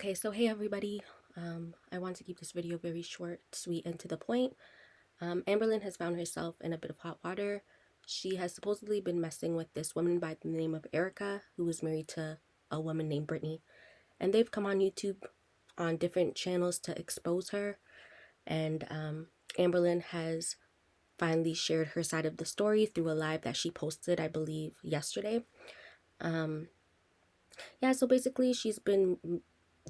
Okay, so hey everybody. I want to keep this video very short, sweet, and to the point. Amberlynn has found herself in a bit of hot water. She has supposedly been messing with this woman by the name of Erica, who is married to a woman named Brittany. And they've come on YouTube on different channels to expose her. And Amberlynn has finally shared her side of the story through a live that she posted, I believe, yesterday. Um, yeah, so basically she's been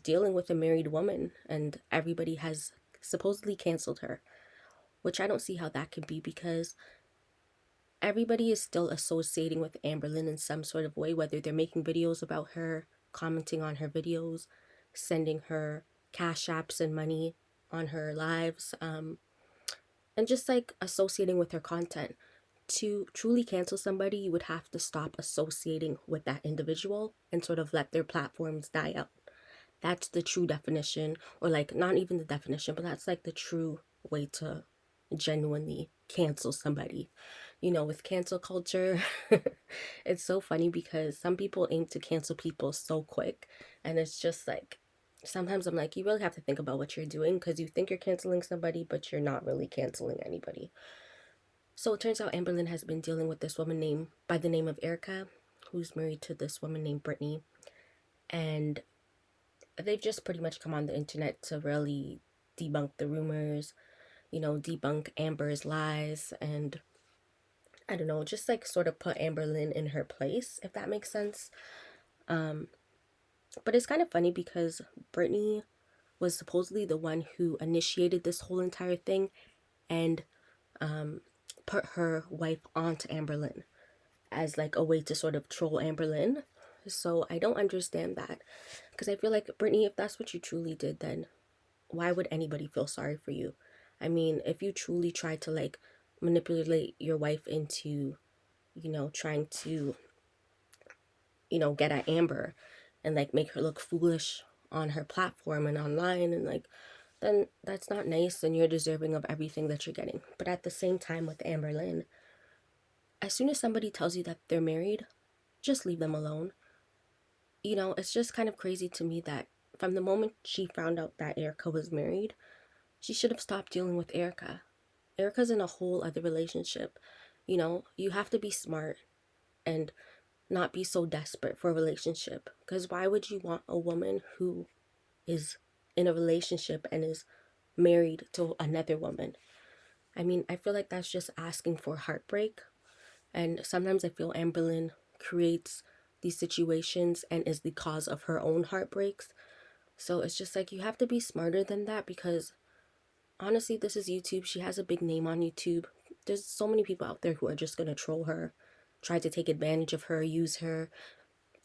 dealing with a married woman and everybody has supposedly canceled her, which I don't see how that can be because everybody is still associating with Amberlynn in some sort of way, whether they're making videos about her, commenting on her videos, sending her cash apps and money on her lives, and just like associating with her content. To truly cancel somebody, you would have to stop associating with that individual and sort of let their platforms die out. That's the true definition, or like not even the definition, but that's like the true way to genuinely cancel somebody. With cancel culture, it's so funny because some people aim to cancel people so quick, and it's just like sometimes I'm like, you really have to think about what you're doing because you think you're canceling somebody, but you're not really canceling anybody. So it turns out Amberlynn has been dealing with this woman named by the name of Erica, who's married to this woman named Brittany, and they've just pretty much come on the internet to really debunk the rumors, debunk Amber's lies, and I don't know, just like sort of put Amberlynn in her place, if that makes sense. Um, but it's kind of funny because Brittany was supposedly the one who initiated this whole entire thing and um, put her wife onto Amberlynn as like a way to sort of troll Amberlynn. So I don't understand that because I feel like Brittany, if that's what you truly did, then why would anybody feel sorry for you? I mean, if you truly tried to like manipulate your wife into, trying to, get at Amber and like make her look foolish on her platform and online and like, then that's not nice and you're deserving of everything that you're getting. But at the same time with Amberlynn, as soon as somebody tells you that they're married, just leave them alone. It's just kind of crazy to me that from the moment she found out that Erica was married, she should have stopped dealing with Erica. Erica's in a whole other relationship. You have to be smart and not be so desperate for a relationship. Because why would you want a woman who is in a relationship and is married to another woman? I mean, I feel like that's just asking for heartbreak. And sometimes I feel Amberlynn creates these situations and is the cause of her own heartbreaks. So it's just like you have to be smarter than that because honestly, this is YouTube. She has a big name on YouTube. There's so many people out there who are just going to troll her, try to take advantage of her, use her.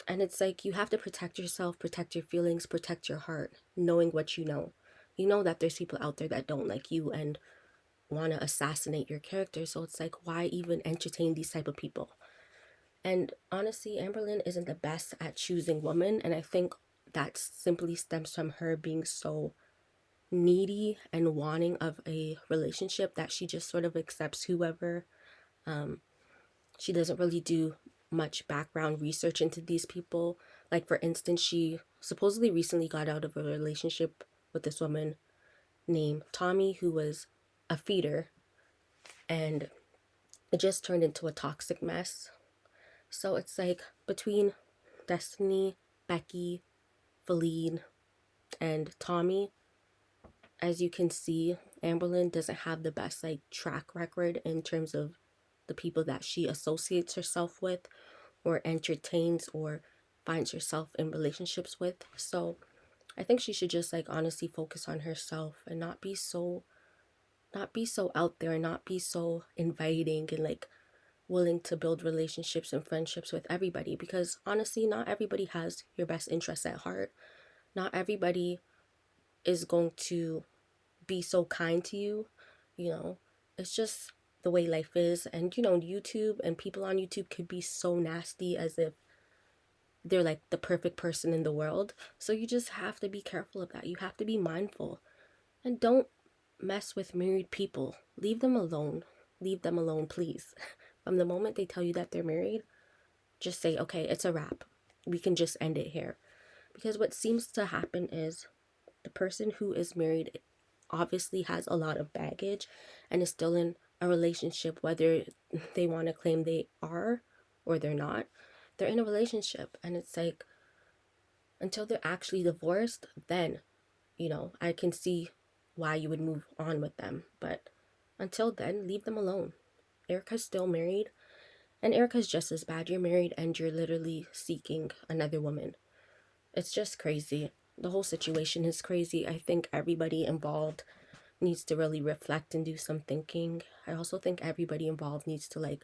And it's like you have to protect yourself, protect your feelings, protect your heart, knowing what you know. You know that there's people out there that don't like you and want to assassinate your character. So it's like, why even entertain these type of people? And honestly, Amberlynn isn't the best at choosing women. And I think that simply stems from her being so needy and wanting of a relationship that she just sort of accepts whoever. She doesn't really do much background research into these people. Like, for instance, she supposedly recently got out of a relationship with this woman named Tommy, who was a feeder, and it just turned into a toxic mess. So it's like between Destiny, Becky, Feline, and Tommy, as you can see, Amberlynn doesn't have the best like track record in terms of the people that she associates herself with or entertains or finds herself in relationships with. So I think she should just like honestly focus on herself and not be so out there and not be so inviting and like willing to build relationships and friendships with everybody because honestly not everybody has your best interests at heart. Not everybody is going to be so kind to you. you know it's just the way life is. And YouTube and people on YouTube could be so nasty as if they're like the perfect person in the world. So you just have to be careful of that. You have to be mindful and don't mess with married people. Leave them alone. Leave them alone, please. From the moment they tell you that they're married, just say, okay, it's a wrap. We can just end it here. Because what seems to happen is the person who is married obviously has a lot of baggage and is still in a relationship, whether they want to claim they are or they're not. They're in a relationship, and it's like until they're actually divorced, then, I can see why you would move on with them. But until then, leave them alone. Erica's still married, and Erica's just as bad. You're married and you're literally seeking another woman. It's just crazy. The whole situation is crazy. I think everybody involved needs to really reflect and do some thinking. I also think everybody involved needs to, like,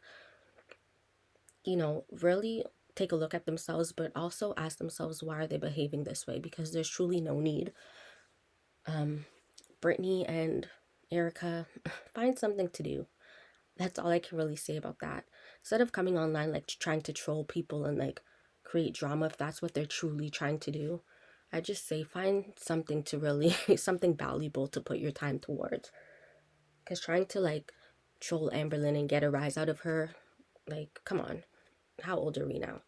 really take a look at themselves, but also ask themselves, why are they behaving this way? Because there's truly no need. Brittany and Erica, find something to do. That's all I can really say about that. Instead of coming online, like, trying to troll people and, like, create drama, if that's what they're truly trying to do, I just say find something to really, something valuable to put your time towards. Because trying to, like, troll Amberlynn and get a rise out of her, like, come on. How old are we now?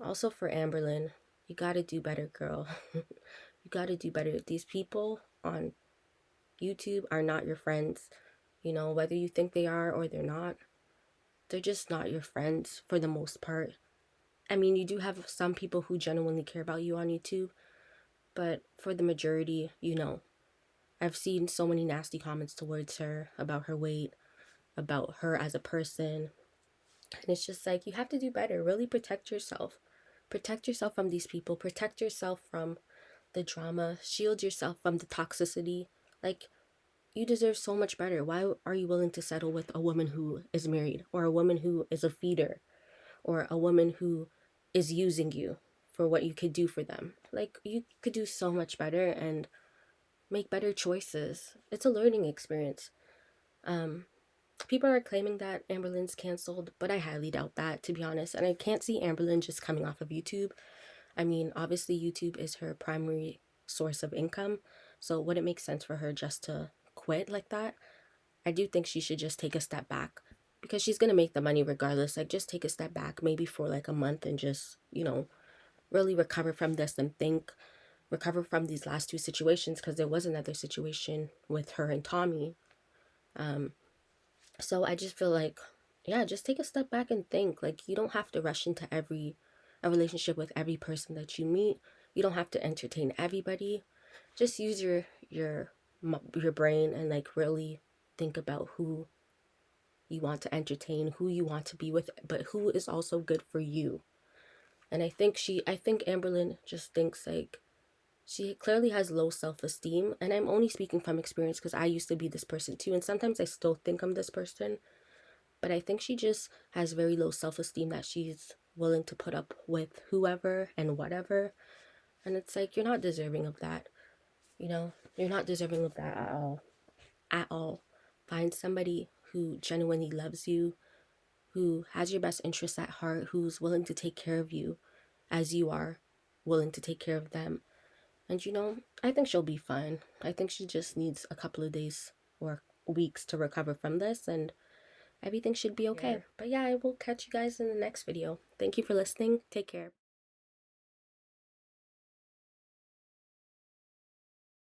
Also for Amberlynn, you gotta do better, girl. You gotta do better. These people on YouTube are not your friends. Whether you think they are or they're not, they're just not your friends for the most part. I mean, you do have some people who genuinely care about you on YouTube, but for the majority, I've seen so many nasty comments towards her about her weight, about her as a person. And it's just like, you have to do better. Really protect yourself. Protect yourself from these people. Protect yourself from the drama. Shield yourself from the toxicity. Like, you deserve so much better. Why are you willing to settle with a woman who is married, or a woman who is a feeder, or a woman who is using you for what you could do for them? Like, you could do so much better and make better choices. It's a learning experience. People are claiming that Amberlynn's canceled, but I highly doubt that, to be honest. And I can't see Amberlynn just coming off of YouTube. I mean, obviously YouTube is her primary source of income, so it wouldn't make sense for her just to quit like that. I do think she should just take a step back, because she's gonna make the money regardless. Like, just take a step back, maybe for like a month, and just, really recover from this and recover from these last two situations, because there was another situation with her and Tommy. So I just feel like, yeah, just take a step back and think. Like, you don't have to rush into a relationship with every person that you meet. You don't have to entertain everybody. Just use your brain and, like, really think about who you want to entertain, who you want to be with, but who is also good for you. And I think Amberlynn just thinks, like, she clearly has low self-esteem, and I'm only speaking from experience because I used to be this person too, and sometimes I still think I'm this person. But I think she just has very low self-esteem, that she's willing to put up with whoever and whatever. And it's like, you're not deserving of that. You're not deserving of that at all. At all. Find somebody who genuinely loves you, who has your best interests at heart, who's willing to take care of you as you are willing to take care of them. And I think she'll be fine. I think she just needs a couple of days or weeks to recover from this, and everything should be okay. But yeah, I will catch you guys in the next video. Thank you for listening. Take care.